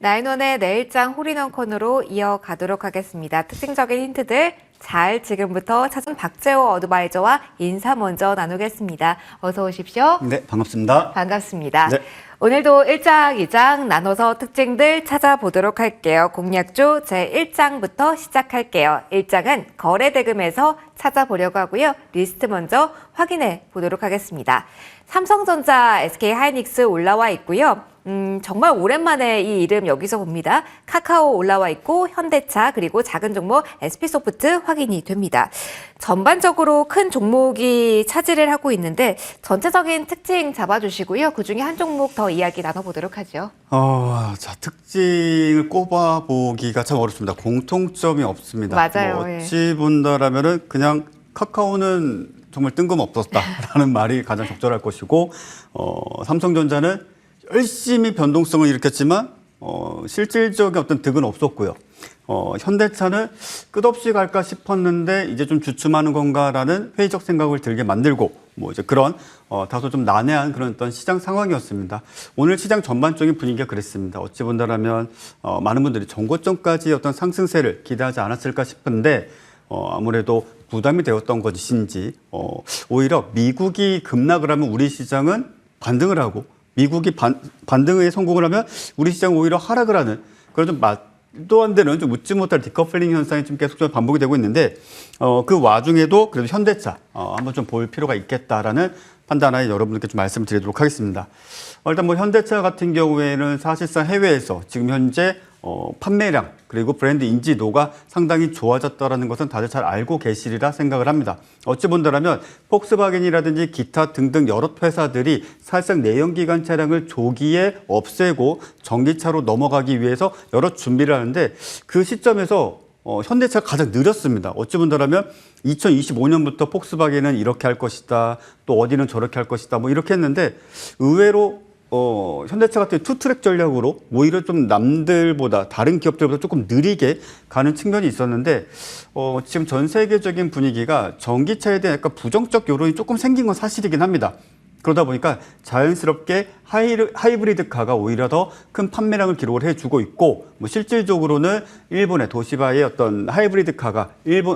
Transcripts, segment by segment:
나인원의 내일장 홀인원 코너로 이어가도록 하겠습니다. 특징적인 힌트들 잘 지금부터 찾은 박재호 어드바이저와 인사 먼저 나누겠습니다. 어서 오십시오. 네, 반갑습니다. 반갑습니다. 네. 오늘도 1장, 2장 나눠서 특징들 찾아보도록 할게요. 공략조 제1장부터 시작할게요. 1장은 거래대금에서 찾아보려고 하고요. 리스트 먼저 확인해 보도록 하겠습니다. 삼성전자, SK하이닉스 올라와 있고요. 정말 오랜만에 이 이름 여기서 봅니다. 카카오 올라와 있고 현대차 그리고 작은 종목 SP소프트 확인이 됩니다. 전반적으로 큰 종목이 차지를 하고 있는데 전체적인 특징 잡아주시고요. 그중에 한 종목 더 이야기 나눠보도록 하죠. 자, 특징을 꼽아보기가 참 어렵습니다. 공통점이 없습니다. 맞아요. 어찌 본다라면은 그냥 카카오는 정말 뜬금없었다라는 말이 가장 적절할 것이고, 삼성전자는 열심히 변동성을 일으켰지만 실질적인 어떤 득은 없었고요. 현대차는 끝없이 갈까 싶었는데 이제 좀 주춤하는 건가라는 회의적 생각을 들게 만들고 이제 그런 다소 좀 난해한 그런 어떤 시장 상황이었습니다. 오늘 시장 전반적인 분위기가 그랬습니다. 어찌 본다라면 많은 분들이 정고점까지 어떤 상승세를 기대하지 않았을까 싶은데 아무래도 부담이 되었던 것인지 오히려 미국이 급락을 하면 우리 시장은 반등을 하고 미국이 반등에 성공을 하면 우리 시장은 오히려 하락을 하는 그런 좀 말도 안 되는 좀 웃지 못할 디커플링 현상이 좀 계속 좀 반복이 되고 있는데 그 와중에도 그래도 현대차 한번 좀 볼 필요가 있겠다라는 판단하에 여러분들께 좀 말씀을 드리도록 하겠습니다. 일단 현대차 같은 경우에는 사실상 해외에서 지금 현재 판매량 그리고 브랜드 인지도가 상당히 좋아졌다는 것은 다들 잘 알고 계시리라 생각을 합니다. 어찌 본다라면 폭스바겐이라든지 기타 등등 여러 회사들이 사실상 내연기관 차량을 조기에 없애고 전기차로 넘어가기 위해서 여러 준비를 하는데 그 시점에서 현대차가 가장 느렸습니다. 어찌 본다라면 2025년부터 폭스바겐은 이렇게 할 것이다. 또 어디는 저렇게 할 것이다. 이렇게 했는데 의외로 현대차 같은 투트랙 전략으로 오히려 좀 남들보다 다른 기업들보다 조금 느리게 가는 측면이 있었는데 지금 전 세계적인 분위기가 전기차에 대한 약간 부정적 여론이 조금 생긴 건 사실이긴 합니다. 그러다 보니까 자연스럽게 하이브리드카가 오히려 더 큰 판매량을 기록을 해주고 있고 실질적으로는 일본의 도시바의 어떤 하이브리드카가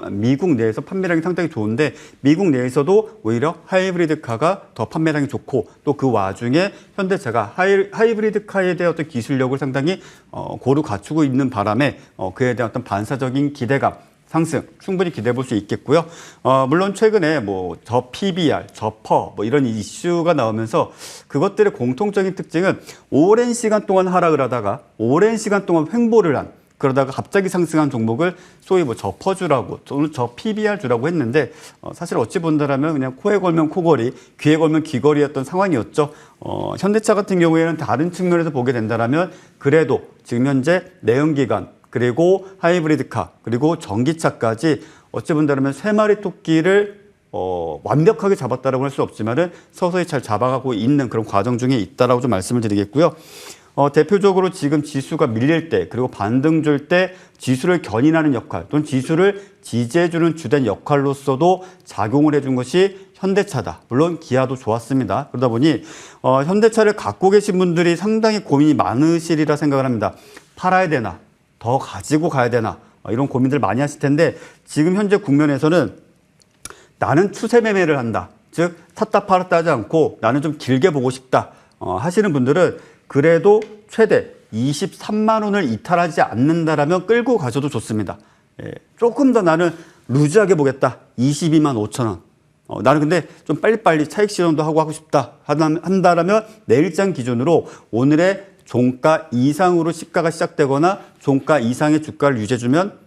미국 내에서 판매량이 상당히 좋은데 미국 내에서도 오히려 하이브리드카가 더 판매량이 좋고 또 그 와중에 현대차가 하이브리드카에 대한 어떤 기술력을 상당히 고루 갖추고 있는 바람에 그에 대한 어떤 반사적인 기대감 상승 충분히 기대해 볼 수 있겠고요. 물론 최근에 저 PBR, 저 퍼 이런 이슈가 나오면서 그것들의 공통적인 특징은 오랜 시간 동안 하락을 하다가 오랜 시간 동안 횡보를 한 그러다가 갑자기 상승한 종목을 소위 저 퍼주라고 또는 저 PBR주라고 했는데 사실 어찌 본다라면 그냥 코에 걸면 코걸이, 귀에 걸면 귀걸이였던 상황이었죠. 현대차 같은 경우에는 다른 측면에서 보게 된다라면 그래도 지금 현재 내연기관 그리고 하이브리드카, 그리고 전기차까지 어찌 본다면 세 마리 토끼를 완벽하게 잡았다라고 할 수 없지만은 서서히 잘 잡아가고 있는 그런 과정 중에 있다라고 좀 말씀을 드리겠고요. 대표적으로 지금 지수가 밀릴 때 그리고 반등 줄 때 지수를 견인하는 역할 또는 지수를 지지해주는 주된 역할로서도 작용을 해준 것이 현대차다. 물론 기아도 좋았습니다. 그러다 보니 현대차를 갖고 계신 분들이 상당히 고민이 많으시리라 생각을 합니다. 팔아야 되나? 더 가지고 가야 되나 이런 고민들 많이 하실 텐데 지금 현재 국면에서는 나는 추세 매매를 한다. 즉 탔다 팔았다 하지 않고 나는 좀 길게 보고 싶다 하시는 분들은 그래도 최대 23만 원을 이탈하지 않는다라면 끌고 가셔도 좋습니다. 조금 더 나는 루즈하게 보겠다. 22만 5천 원. 나는 근데 좀 빨리빨리 차익 실현도 하고 싶다 한다라면 내일장 기준으로 오늘의 종가 이상으로 시가가 시작되거나 종가 이상의 주가를 유지해주면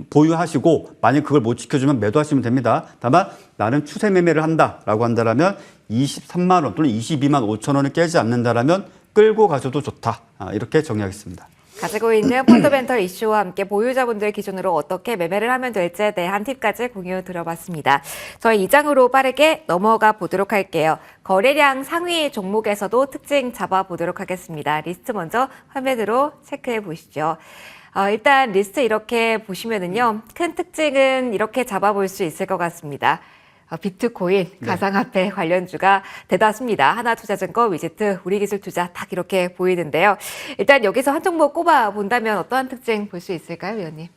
보유하시고 만약 그걸 못 지켜주면 매도하시면 됩니다. 다만 나는 추세 매매를 한다라고 한다라면 23만 원 또는 22만 5천 원을 깨지 않는다라면 끌고 가셔도 좋다. 이렇게 정리하겠습니다. 가지고 있는 펀더멘털 이슈와 함께 보유자분들 기준으로 어떻게 매매를 하면 될지에 대한 팁까지 공유 드려봤습니다. 저희 2장으로 빠르게 넘어가 보도록 할게요. 거래량 상위 종목에서도 특징 잡아보도록 하겠습니다. 리스트 먼저 화면으로 체크해 보시죠. 일단 리스트 이렇게 보시면은요. 큰 특징은 이렇게 잡아볼 수 있을 것 같습니다. 비트코인, 가상화폐 관련주가 대다수입니다. 하나투자증권, 위지트, 우리기술투자 딱 이렇게 보이는데요. 일단 여기서 한 종목 꼽아 본다면 어떠한 특징 볼 수 있을까요, 위원님?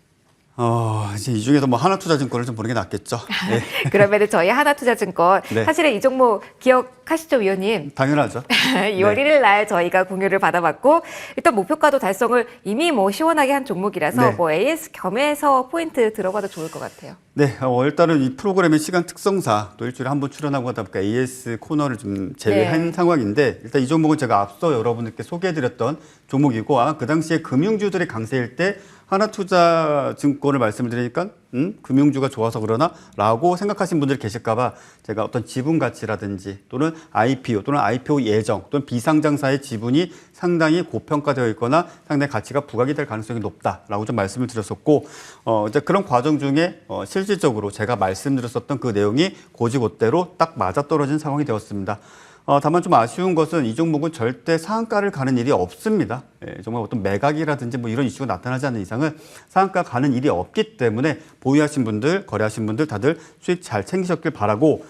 이제 이 중에서 뭐 하나투자증권을 좀 보는 게 낫겠죠. 네. 그러면 저희 하나투자증권 네. 사실은 이 종목 기억하시죠, 위원님? 당연하죠. 2월 1일 날 저희가 공유를 받아봤고 일단 목표가도 달성을 이미 뭐 시원하게 한 종목이라서 네. 뭐 AS 겸해서 포인트 들어가도 좋을 것 같아요. 네, 일단은 이 프로그램의 시간 특성상 또 일주일에 한 번 출연하고 하다 보니까 AS 코너를 좀 제외한 네. 상황인데 일단 이 종목은 제가 앞서 여러분들께 소개해드렸던 종목이고 그 당시에 금융주들의 강세일 때 하나투자증권을 말씀을 드리니까 금융주가 좋아서 그러나? 라고 생각하신 분들이 계실까 봐 제가 어떤 지분 가치라든지 또는 IPO 또는 IPO 예정 또는 비상장사의 지분이 상당히 고평가되어 있거나 상당히 가치가 부각이 될 가능성이 높다라고 좀 말씀을 드렸었고 이제 그런 과정 중에 실질적으로 제가 말씀드렸었던 그 내용이 고지고대로 딱 맞아떨어진 상황이 되었습니다. 다만 좀 아쉬운 것은 이 종목은 절대 상한가를 가는 일이 없습니다. 정말 어떤 매각이라든지 뭐 이런 이슈가 나타나지 않는 이상은 상한가 가는 일이 없기 때문에 보유하신 분들, 거래하신 분들 다들 수익 잘 챙기셨길 바라고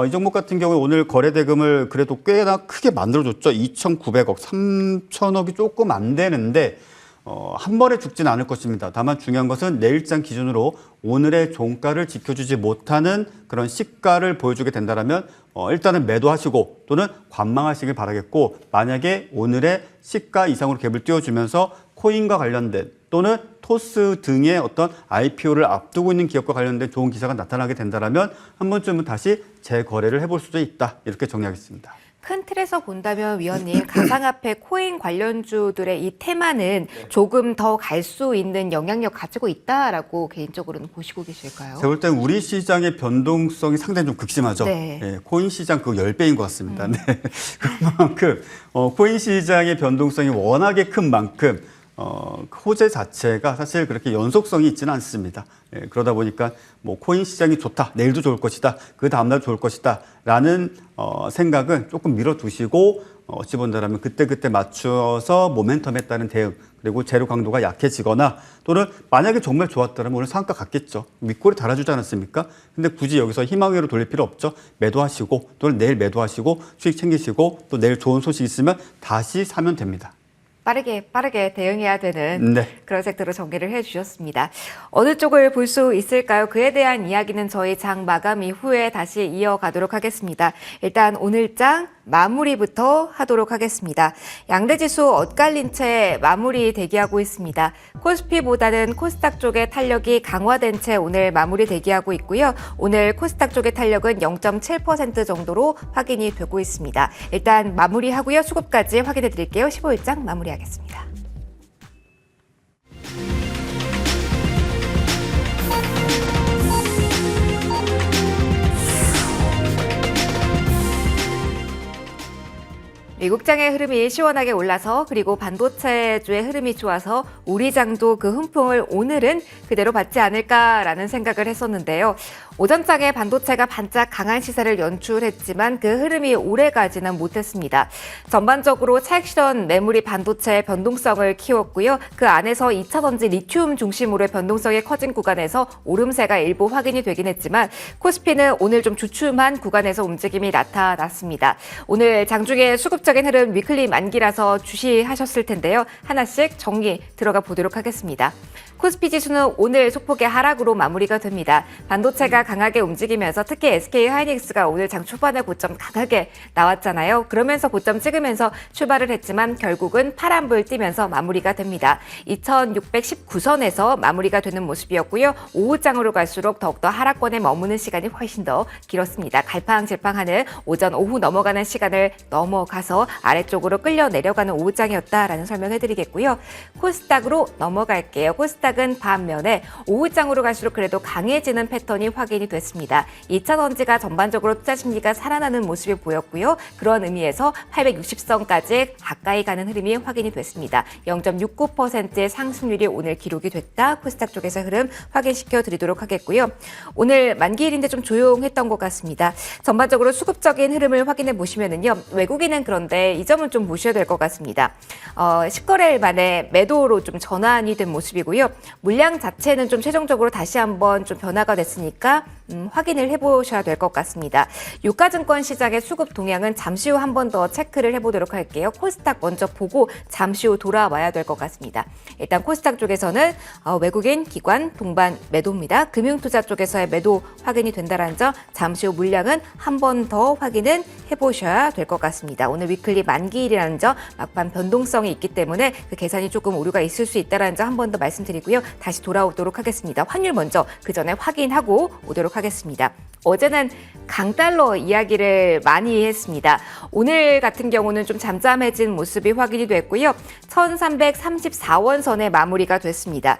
이 종목 같은 경우에 오늘 거래 대금을 그래도 꽤나 크게 만들어줬죠. 2,900억, 3,000억이 조금 안 되는데 한 번에 죽지는 않을 것입니다. 다만 중요한 것은 내일장 기준으로 오늘의 종가를 지켜주지 못하는 그런 시가를 보여주게 된다면 일단은 매도하시고 또는 관망하시길 바라겠고 만약에 오늘의 시가 이상으로 갭을 띄워주면서 코인과 관련된 또는 토스 등의 어떤 IPO를 앞두고 있는 기업과 관련된 좋은 기사가 나타나게 된다면 한 번쯤은 다시 재거래를 해볼 수도 있다. 이렇게 정리하겠습니다. 큰 틀에서 본다면 위원님 가상화폐 코인 관련주들의 이 테마는 조금 더 갈 수 있는 영향력 가지고 있다라고 개인적으로는 보시고 계실까요? 제가 볼 때는 우리 시장의 변동성이 상당히 좀 극심하죠. 네. 코인 시장 그 10배인 것 같습니다. 네. 그만큼 코인 시장의 변동성이 워낙에 큰 만큼 호재 자체가 사실 그렇게 연속성이 있지는 않습니다. 그러다 보니까 뭐 코인 시장이 좋다, 내일도 좋을 것이다, 그 다음날 좋을 것이다 라는 생각은 조금 밀어두시고 어찌 본다면 그때그때 맞춰서 모멘텀에 따른 대응 그리고 재료 강도가 약해지거나 또는 만약에 정말 좋았다면 오늘 상한가 갔겠죠. 윗골이 달아주지 않았습니까? 근데 굳이 여기서 희망회로 돌릴 필요 없죠. 매도하시고 또는 내일 매도하시고 수익 챙기시고 또 내일 좋은 소식 있으면 다시 사면 됩니다. 빠르게 대응해야 되는 네. 그런 섹터로 정리를 해주셨습니다. 어느 쪽을 볼 수 있을까요? 그에 대한 이야기는 저희 장 마감 이후에 다시 이어가도록 하겠습니다. 일단 오늘 장 마무리부터 하도록 하겠습니다. 양대지수 엇갈린 채 마무리 대기하고 있습니다. 코스피보다는 코스닥 쪽의 탄력이 강화된 채 오늘 마무리 대기하고 있고요. 오늘 코스닥 쪽의 탄력은 0.7% 정도로 확인이 되고 있습니다. 일단 마무리하고요. 수급까지 확인해 드릴게요. 15일장 마무리하겠습니다. 미국장의 흐름이 시원하게 올라서 그리고 반도체주의 흐름이 좋아서 우리 장도 그 훈풍을 오늘은 그대로 받지 않을까라는 생각을 했었는데요. 오전장에 반도체가 반짝 강한 시세를 연출했지만 그 흐름이 오래가지는 못했습니다. 전반적으로 차익 실현 매물이 반도체의 변동성을 키웠고요. 그 안에서 2차전지 리튬 중심으로의 변동성이 커진 구간에서 오름세가 일부 확인이 되긴 했지만 코스피는 오늘 좀 주춤한 구간에서 움직임이 나타났습니다. 오늘 장중에 수급적인 흐름 위클리 만기라서 주시하셨을 텐데요. 하나씩 정리 들어가 보도록 하겠습니다. 코스피 지수는 오늘 소폭의 하락으로 마무리가 됩니다. 반도체가 강하게 움직이면서 특히 SK 하이닉스가 오늘 장 초반에 고점 강하게 나왔잖아요. 그러면서 고점 찍으면서 출발을 했지만 결국은 파란불 띄면서 마무리가 됩니다. 2619선에서 마무리가 되는 모습이었고요. 오후장으로 갈수록 더욱더 하락권에 머무는 시간이 훨씬 더 길었습니다. 갈팡질팡하는 오전 오후 넘어가는 시간을 넘어가서 아래쪽으로 끌려 내려가는 오후장이었다라는 설명해드리겠고요. 코스닥으로 넘어갈게요. 코스닥은 반면에 오후장으로 갈수록 그래도 강해지는 패턴이 확인이 됐습니다. 2차전지가 전반적으로 투자 심리가 살아나는 모습이 보였고요. 그런 의미에서 860선까지 가까이 가는 흐름이 확인이 됐습니다. 0.69%의 상승률이 오늘 기록이 됐다. 코스닥 쪽에서 흐름 확인시켜 드리도록 하겠고요. 오늘 만기일인데 좀 조용했던 것 같습니다. 전반적으로 수급적인 흐름을 확인해 보시면은요. 외국인은 그런데 이 점은 좀 보셔야 될 것 같습니다. 10거래일 만에 매도로 좀 전환이 된 모습이고요. 물량 자체는 좀 최종적으로 다시 한번 좀 변화가 됐으니까 확인을 해보셔야 될 것 같습니다. 유가증권 시장의 수급 동향은 잠시 후 한 번 더 체크를 해보도록 할게요. 코스닥 먼저 보고 잠시 후 돌아와야 될 것 같습니다. 일단 코스닥 쪽에서는 외국인 기관 동반 매도입니다. 금융투자 쪽에서의 매도 확인이 된다는 점 잠시 후 물량은 한 번 더 확인은 해보셔야 될 것 같습니다. 오늘 위클리 만기일이라는 점 막판 변동성이 있기 때문에 그 계산이 조금 오류가 있을 수 있다는 점 한 번 더 말씀드리고요. 다시 돌아오도록 하겠습니다. 환율 먼저 그 전에 확인하고 오도록 하겠습니다. 어제는 강달러 이야기를 많이 했습니다. 오늘 같은 경우는 좀 잠잠해진 모습이 확인이 됐고요. 1334원 선에 마무리가 됐습니다.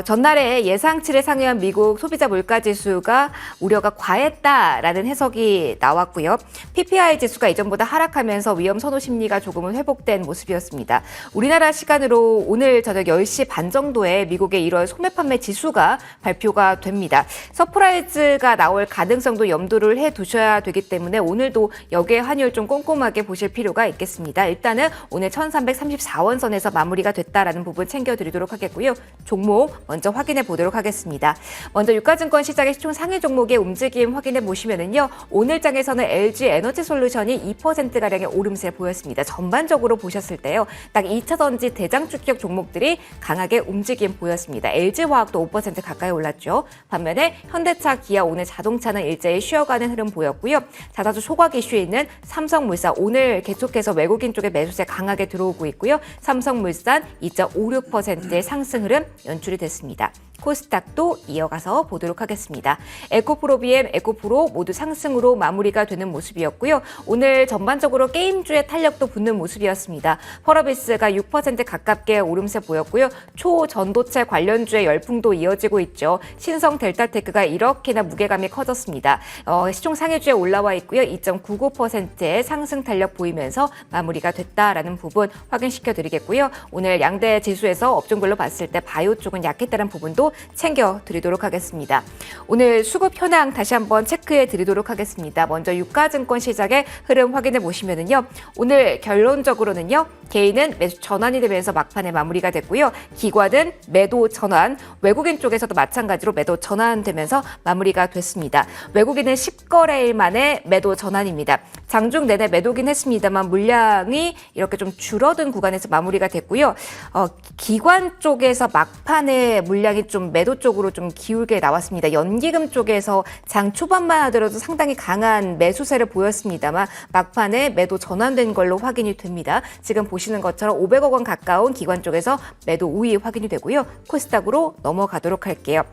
전날에 예상치를 상회한 미국 소비자 물가지수가 우려가 과했다라는 해석이 나왔고요. PPI 지수가 이전보다 하락하면서 위험 선호 심리가 조금은 회복된 모습이었습니다. 우리나라 시간으로 오늘 저녁 10시 반 정도에 미국의 1월 소매 판매 지수가 발표가 됩니다. 서프라이즈가 나올 가능성도 염두를 해두셔야 되기 때문에 오늘도 여기에 환율 좀 꼼꼼하게 보실 필요가 있겠습니다. 일단은 오늘 1334원 선에서 마무리가 됐다라는 부분 챙겨드리도록 하겠고요. 종목 먼저 확인해 보도록 하겠습니다. 먼저 유가증권 시장의 시총 상위 종목의 움직임 확인해 보시면은요. 오늘 장에서는 LG 에너지솔루션이 2%가량의 오름세 보였습니다. 전반적으로 보셨을 때요. 딱 2차 전지 대장 주격 종목들이 강하게 움직임 보였습니다. LG화학도 5% 가까이 올랐죠. 반면에 현대차, 기아, 오늘 자동차는 일제히 쉬어가는 흐름 보였고요. 자사주 소각 이슈에 있는 삼성물산 오늘 계속해서 외국인 쪽의 매수세 강하게 들어오고 있고요. 삼성물산 2.56%의 상승 흐름 연출이 됐습니다. 코스닥도 이어가서 보도록 하겠습니다. 에코프로, 에코프로 모두 상승으로 마무리가 되는 모습이었고요. 오늘 전반적으로 게임주의 탄력도 붙는 모습이었습니다. 펄어비스가 6% 가깝게 오름세 보였고요. 초전도체 관련주의 열풍도 이어지고 있죠. 신성 델타테크가 이렇게나 무게감이 커졌습니다. 시총 상위주에 올라와 있고요. 2.99%의 상승 탄력 보이면서 마무리가 됐다라는 부분 확인시켜 드리겠고요. 오늘 양대 지수에서 업종별로 봤을 때 바이오 쪽은 약했다는 부분도 챙겨드리도록 하겠습니다. 오늘 수급 현황 다시 한번 체크해 드리도록 하겠습니다. 먼저 유가증권 시장의 흐름 확인해 보시면은요. 오늘 결론적으로는요. 개인은 매수 전환이 되면서 막판에 마무리가 됐고요. 기관은 매도 전환, 외국인 쪽에서도 마찬가지로 매도 전환되면서 마무리가 됐습니다. 외국인은 10거래일 만에 매도 전환입니다. 장중 내내 매도긴 했습니다만 물량이 이렇게 좀 줄어든 구간에서 마무리가 됐고요. 기관 쪽에서 막판에 물량이 좀 매도 쪽으로 좀 기울게 나왔습니다. 연기금 쪽에서 장 초반만 하더라도 상당히 강한 매수세를 보였습니다만 막판에 매도 전환된 걸로 확인이 됩니다. 지금 보시는 것처럼 500억 원 가까운 기관 쪽에서 매도 우위 확인이 되고요. 코스닥으로 넘어가도록 할게요.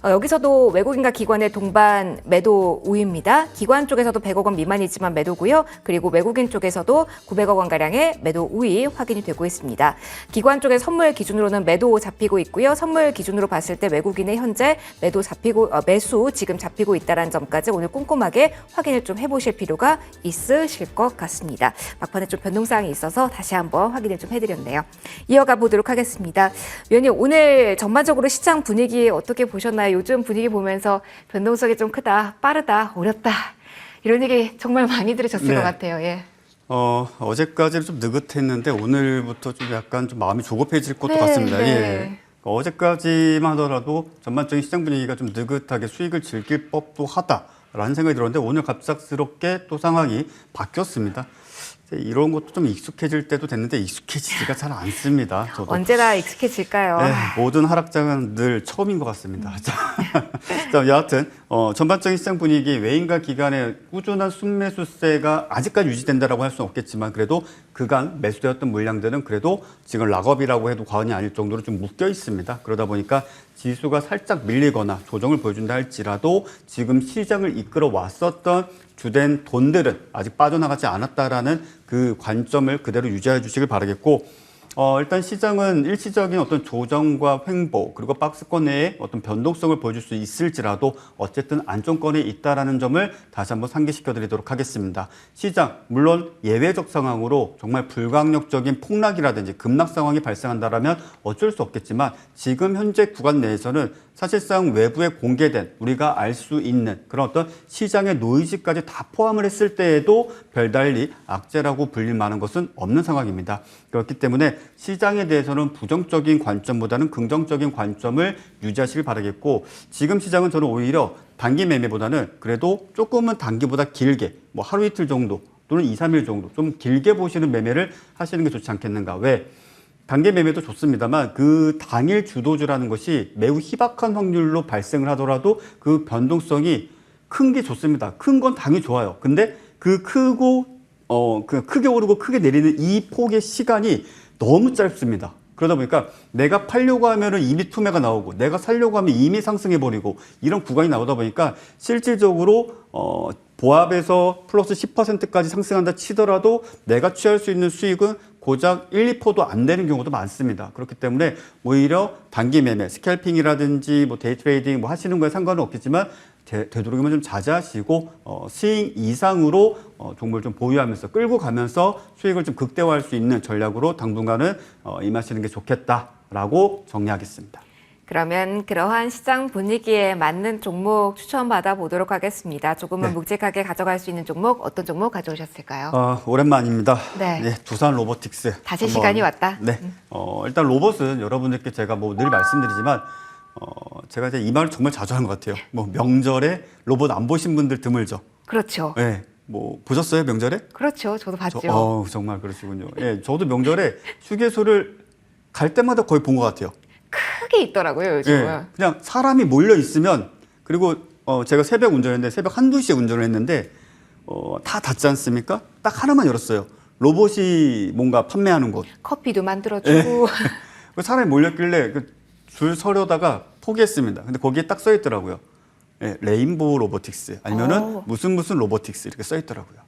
여기서도 외국인과 기관의 동반 매도 우위입니다. 기관 쪽에서도 100억 원 미만이지만 매도고요. 그리고 외국인 쪽에서도 900억 원가량의 매도 우위 확인이 되고 있습니다. 기관 쪽의 선물 기준으로는 매도 잡히고 있고요. 선물 기준으로 봤을 때 외국인의 현재 매수 지금 잡히고 있다는 점까지 오늘 꼼꼼하게 확인을 좀 해보실 필요가 있으실 것 같습니다. 막판에 좀 변동사항이 있어서 다시 한번 확인을 좀 해드렸네요. 이어가 보도록 하겠습니다. 위원님, 오늘 전반적으로 시장 분위기 어떻게 보셨나요? 요즘 분위기 보면서 변동성이 좀 크다, 빠르다, 어렵다 이런 얘기 정말 많이 들으셨을 것 같아요. 예. 어제까지는 좀 느긋했는데 오늘부터 좀 약간 좀 마음이 조급해질 것도 같습니다. 네. 예. 어제까지만 하더라도 전반적인 시장 분위기가 좀 느긋하게 수익을 즐길 법도 하다라는 생각이 들었는데 오늘 갑작스럽게 또 상황이 바뀌었습니다. 이런 것도 좀 익숙해질 때도 됐는데 익숙해지지가 잘 않습니다. 저도. 언제나 익숙해질까요? 네, 모든 하락장은 늘 처음인 것 같습니다. 자, 여하튼 전반적인 시장 분위기 외인과 기관의 꾸준한 순매수세가 아직까지 유지된다라고 할 수는 없겠지만 그래도 그간 매수되었던 물량들은 그래도 지금 락업이라고 해도 과언이 아닐 정도로 좀 묶여 있습니다. 그러다 보니까 지수가 살짝 밀리거나 조정을 보여준다 할지라도 지금 시장을 이끌어 왔었던 주된 돈들은 아직 빠져나가지 않았다라는 그 관점을 그대로 유지해 주시길 바라겠고 일단 시장은 일시적인 어떤 조정과 횡보 그리고 박스권 내에 어떤 변동성을 보여줄 수 있을지라도 어쨌든 안정권에 있다라는 점을 다시 한번 상기시켜 드리도록 하겠습니다. 시장 물론 예외적 상황으로 정말 불강력적인 폭락이라든지 급락 상황이 발생한다라면 어쩔 수 없겠지만 지금 현재 구간 내에서는 사실상 외부에 공개된 우리가 알 수 있는 그런 어떤 시장의 노이즈까지 다 포함을 했을 때에도 별달리 악재라고 불릴 만한 것은 없는 상황입니다. 그렇기 때문에 시장에 대해서는 부정적인 관점보다는 긍정적인 관점을 유지하시길 바라겠고, 지금 시장은 저는 오히려 단기 매매보다는 그래도 조금은 단기보다 길게 뭐 하루 이틀 정도 또는 2, 3일 정도 좀 길게 보시는 매매를 하시는 게 좋지 않겠는가. 왜? 단기 매매도 좋습니다만 그 당일 주도주라는 것이 매우 희박한 확률로 발생을 하더라도 그 변동성이 큰 게 좋습니다. 큰 건 당연히 좋아요. 근데 그 크고 그 크게 오르고 크게 내리는 이 폭의 시간이 너무 짧습니다. 그러다 보니까 내가 팔려고 하면은 이미 투매가 나오고 내가 살려고 하면 이미 상승해 버리고 이런 구간이 나오다 보니까 실질적으로 보합에서 플러스 10%까지 상승한다 치더라도 내가 취할 수 있는 수익은 고작 1, 2%도 안 되는 경우도 많습니다. 그렇기 때문에 오히려 단기 매매, 스캘핑이라든지 뭐 데이 트레이딩 뭐 하시는 거에 상관은 없겠지만 되도록이면 좀 자제하시고 수익 이상으로 종목을 좀 보유하면서 끌고 가면서 수익을 좀 극대화할 수 있는 전략으로 당분간은 임하시는 게 좋겠다라고 정리하겠습니다. 그러면 그러한 시장 분위기에 맞는 종목 추천받아 보도록 하겠습니다. 조금은 네. 묵직하게 가져갈 수 있는 종목 어떤 종목 가져오셨을까요? 오랜만입니다. 네. 예, 두산 로보틱스. 다시 한번, 시간이 왔다. 네. 일단 로봇은 여러분들께 제가 뭐 늘 말씀드리지만 제가 이제 이 말을 정말 자주 하는 것 같아요. 뭐 명절에 로봇 안 보신 분들 드물죠. 그렇죠. 네. 뭐 보셨어요 명절에? 그렇죠. 저도 봤죠. 정말 그러시군요. 예, 저도 명절에 휴게소를 갈 때마다 거의 본 것 같아요. 크게 있더라고요, 요즘은. 예, 그냥 사람이 몰려 있으면 그리고 제가 새벽 운전했는데 새벽 1, 2시에 운전을 했는데 다 닫지 않습니까? 딱 하나만 열었어요. 로봇이 뭔가 판매하는 곳. 커피도 만들어주고. 그 사람이 몰렸길래 줄 서려다가 포기했습니다. 근데 거기에 딱 써 있더라고요. 예, 레인보우 로보틱스 아니면은 무슨 로보틱스 이렇게 써 있더라고요.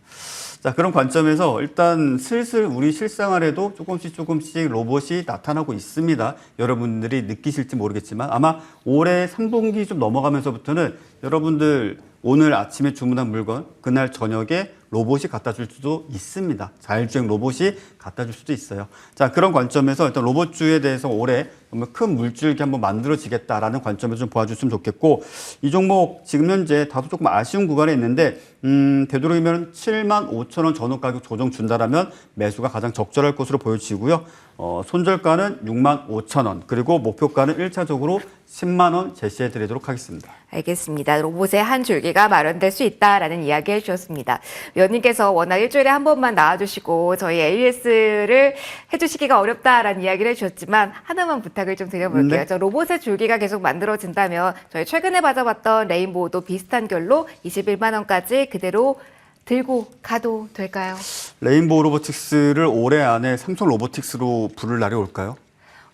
자, 그런 관점에서 일단 슬슬 우리 실생활에도 조금씩 로봇이 나타나고 있습니다. 여러분들이 느끼실지 모르겠지만 아마 올해 3분기 좀 넘어가면서부터는 여러분들 오늘 아침에 주문한 물건 그날 저녁에 로봇이 갖다 줄 수도 있습니다. 자율주행 로봇이 갖다 줄 수도 있어요. 자, 그런 관점에서 일단 로봇주에 대해서 올해 정말 큰 물줄기 한번 만들어지겠다라는 관점에서 좀 보아주시면 좋겠고, 이 종목 지금 현재 다소 조금 아쉬운 구간에 있는데 되도록이면 75,000원 전후 가격 조정 준다라면 매수가 가장 적절할 것으로 보여지고요. 손절가는 65,000원 그리고 목표가는 1차적으로 10만 원 제시해 드리도록 하겠습니다. 알겠습니다. 로봇의 한 줄기가 마련될 수 있다라는 이야기 해주셨습니다. 위원님께서 워낙 일주일에 한 번만 나와주시고 저희 AS를 해주시기가 어렵다라는 이야기를 해주셨지만 하나만 부탁을 좀 드려볼게요. 네. 저 로봇의 줄기가 계속 만들어진다면 저희 최근에 받아봤던 레인보우도 비슷한 결로 21만 원까지 그대로 들고 가도 될까요? 레인보우 로보틱스를 올해 안에 삼성 로보틱스로 부를 날이 올까요?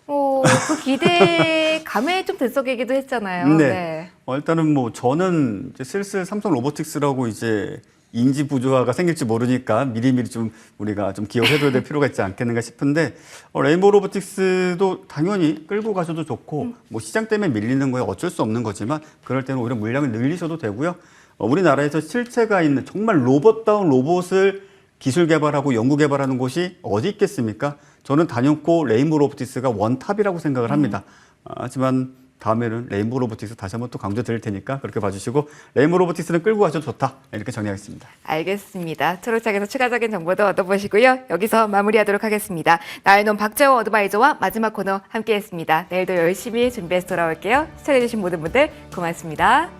그 기대감에 좀 들썩이기도 했잖아요. 네. 일단은 뭐 저는 이제 슬슬 삼성 로보틱스라고 이제 인지 부조화가 생길지 모르니까 미리미리 좀 우리가 좀 기억을 해둬야 될 필요가 있지 않겠는가 싶은데 레인보우 로보틱스도 당연히 끌고 가셔도 좋고 뭐 시장 때문에 밀리는 거에 어쩔 수 없는 거지만 그럴 때는 오히려 물량을 늘리셔도 되고요. 우리나라에서 실체가 있는 정말 로봇다운 로봇을 기술 개발하고 연구 개발하는 곳이 어디 있겠습니까? 저는 단연코 레인보우 로보틱스가 원탑이라고 생각을 합니다. 하지만 다음에는 레인보우 로보틱스 다시 한번 또 강조 드릴 테니까 그렇게 봐주시고 레인보우 로보틱스는 끌고 가셔도 좋다 이렇게 정리하겠습니다. 알겠습니다. 초록창에서 추가적인 정보도 얻어보시고요. 여기서 마무리하도록 하겠습니다. 나의논 박재호 어드바이저와 마지막 코너 함께했습니다. 내일도 열심히 준비해서 돌아올게요. 시청해주신 모든 분들 고맙습니다.